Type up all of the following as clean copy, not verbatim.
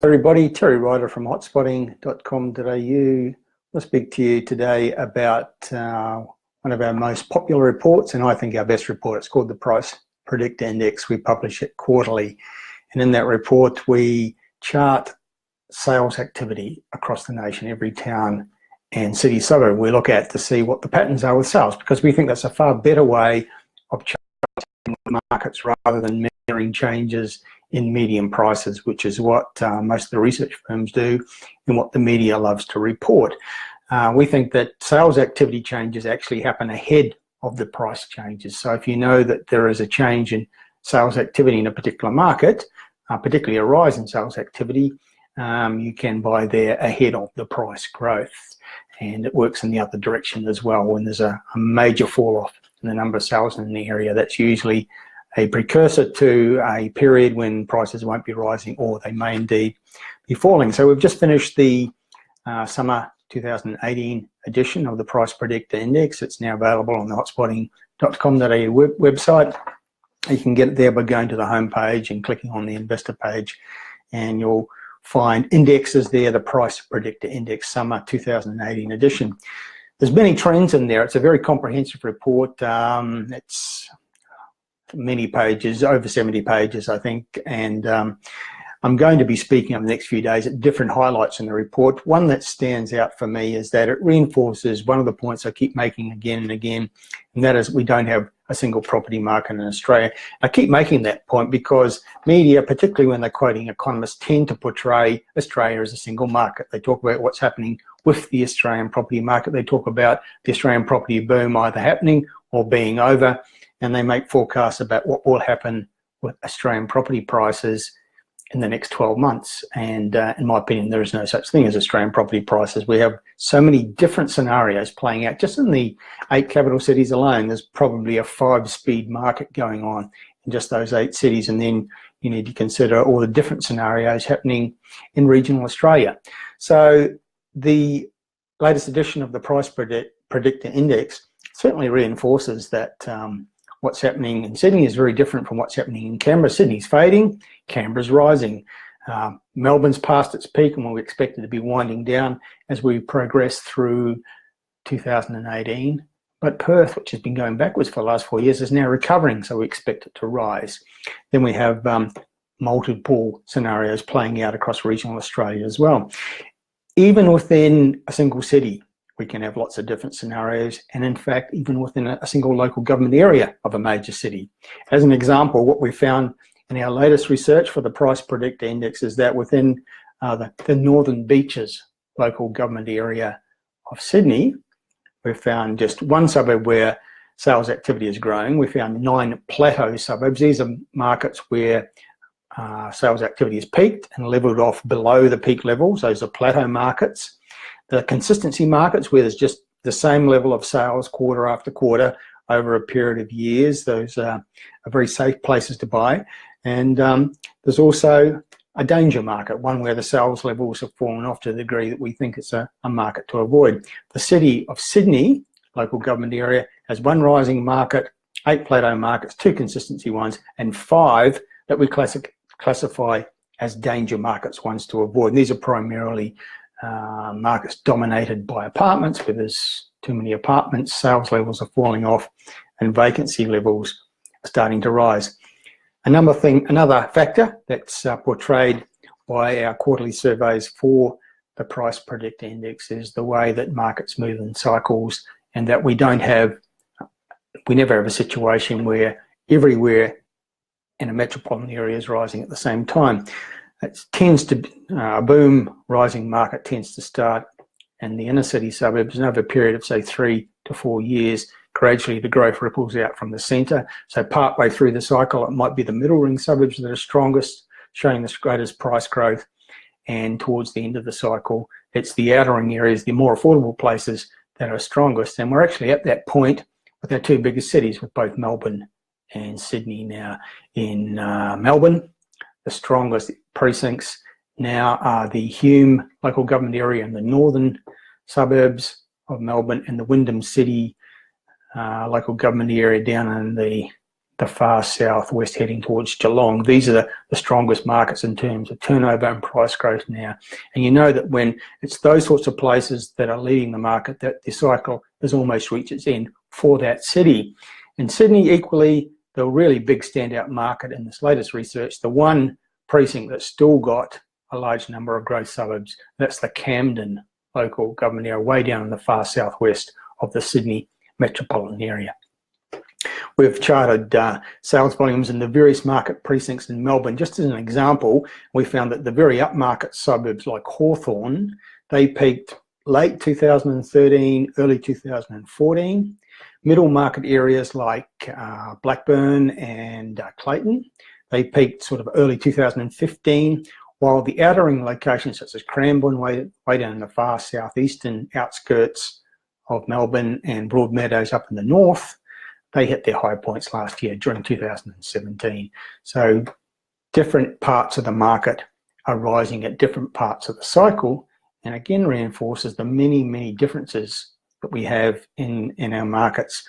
Everybody, Terry Ryder from hotspotting.com.au. I'll speak to you today about one of our most popular reports, and I think our best report. It's called the Price Predictor Index. We publish it quarterly, and in that report we chart sales activity across the nation, every town and city suburb we look at to see what the patterns are with sales, because we think that's a far better way of charting markets rather than measuring changes in median prices, which is what most of the research firms do and what the media loves to report. We think that sales activity changes actually happen ahead of the price changes. So if you know that there is a change in sales activity in a particular market, particularly a rise in sales activity, you can buy there ahead of the price growth. And it works in the other direction as well. When there's a major fall off in the number of sales in the area, that's usually a precursor to a period when prices won't be rising, or they may indeed be falling. So we've just finished the summer 2018 edition of the Price Predictor Index. It's now available on the hotspotting.com.au website. You can get it there by going to the home page and clicking on the investor page, and you'll find indexes there, the Price Predictor Index Summer 2018 edition. There's many trends in there. It's a very comprehensive report. It's many pages, over 70 pages, I think, and I'm going to be speaking over the next few days at different highlights in the report. One that stands out for me is that it reinforces one of the points I keep making again and again, and that is we don't have a single property market in Australia. I keep making that point because media, particularly when they're quoting economists, tend to portray Australia as a single market. They talk about what's happening with the Australian property market. They talk about the Australian property boom either happening or being over, and they make forecasts about what will happen with Australian property prices in the next 12 months. And in my opinion, there is no such thing as Australian property prices. We have so many different scenarios playing out. Just in the 8 capital cities alone, there's probably a 5-speed market going on in just those 8 cities. And then you need to consider all the different scenarios happening in regional Australia. So the latest edition of the Price Predictor Index certainly reinforces that what's happening in Sydney is very different from what's happening in Canberra. Sydney's fading, Canberra's rising. Melbourne's past its peak, and we expect it to be winding down as we progress through 2018. But Perth, which has been going backwards for the last 4 years, is now recovering, so we expect it to rise. Then we have multiple scenarios playing out across regional Australia as well. Even within a single city, we can have lots of different scenarios, and in fact, even within a single local government area of a major city. As an example, what we found in our latest research for the Price Predictor Index is that within the Northern Beaches local government area of Sydney, we've found just one suburb where sales activity is growing. We found 9 plateau suburbs. These are markets where sales activity has peaked and leveled off below the peak levels. Those are plateau markets. The consistency markets, where there's just the same level of sales quarter after quarter over a period of years, those are very safe places to buy. And there's also a danger market, one where the sales levels have fallen off to the degree that we think it's a market to avoid. The city of Sydney, local government area, has 1 rising market, 8 plateau markets, 2 consistency ones, and 5 that we classify as danger markets, ones to avoid. And these are primarily markets dominated by apartments, where there's too many apartments, sales levels are falling off, and vacancy levels are starting to rise. Another factor that's portrayed by our quarterly surveys for the Price Predictor Index is the way that markets move in cycles, and that we never have a situation where everywhere in a metropolitan area is rising at the same time. It tends to, a boom rising market tends to start in the inner city suburbs, and over a period of say 3 to 4 years, gradually the growth ripples out from the centre. So partway through the cycle, it might be the middle ring suburbs that are strongest, showing the greatest price growth, and towards the end of the cycle, it's the outer ring areas, the more affordable places, that are strongest. And we're actually at that point with our 2 biggest cities, with both Melbourne and Sydney now. In Melbourne, the strongest precincts now are the Hume local government area in the northern suburbs of Melbourne, and the Wyndham City local government area down in the the far southwest heading towards Geelong. These are the strongest markets in terms of turnover and price growth now. And you know that when it's those sorts of places that are leading the market, that the cycle has almost reached its end for that city. In Sydney, equally, the really big standout market in this latest research, the one precinct that's still got a large number of growth suburbs, that's the Camden local government area, way down in the far southwest of the Sydney metropolitan area. We've charted sales volumes in the various market precincts in Melbourne. Just as an example, we found that the very upmarket suburbs like Hawthorn, they peaked late 2013, early 2014. Middle market areas like Blackburn and Clayton, they peaked sort of early 2015, while the outer ring locations such as Cranbourne, way down in the far southeastern outskirts of Melbourne, and Broadmeadows up in the north, they hit their high points last year during 2017. So different parts of the market are rising at different parts of the cycle, and again reinforces the many, many differences that we have in our markets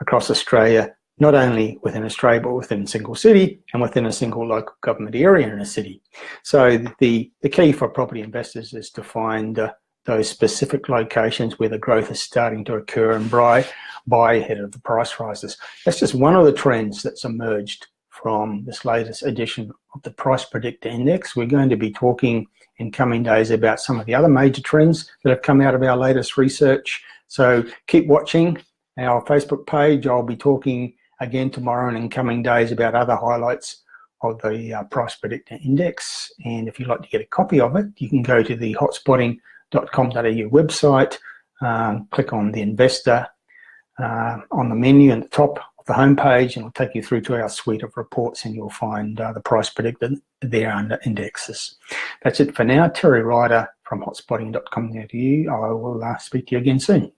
across Australia, not only within Australia, but within a single city and within a single local government area in a city. So the key for property investors is to find those specific locations where the growth is starting to occur and buy ahead of the price rises. That's just one of the trends that's emerged from this latest edition of the Price Predictor Index. We're going to be talking in coming days about some of the other major trends that have come out of our latest research. So keep watching our Facebook page. I'll be talking again tomorrow and in coming days about other highlights of the Price Predictor Index. And if you'd like to get a copy of it, you can go to the hotspotting.com.au website, click on the investor on the menu at the top of the homepage, and it'll take you through to our suite of reports, and you'll find the Price Predictor there under indexes. That's it for now. Terry Ryder from hotspotting.com.au. I will speak to you again soon.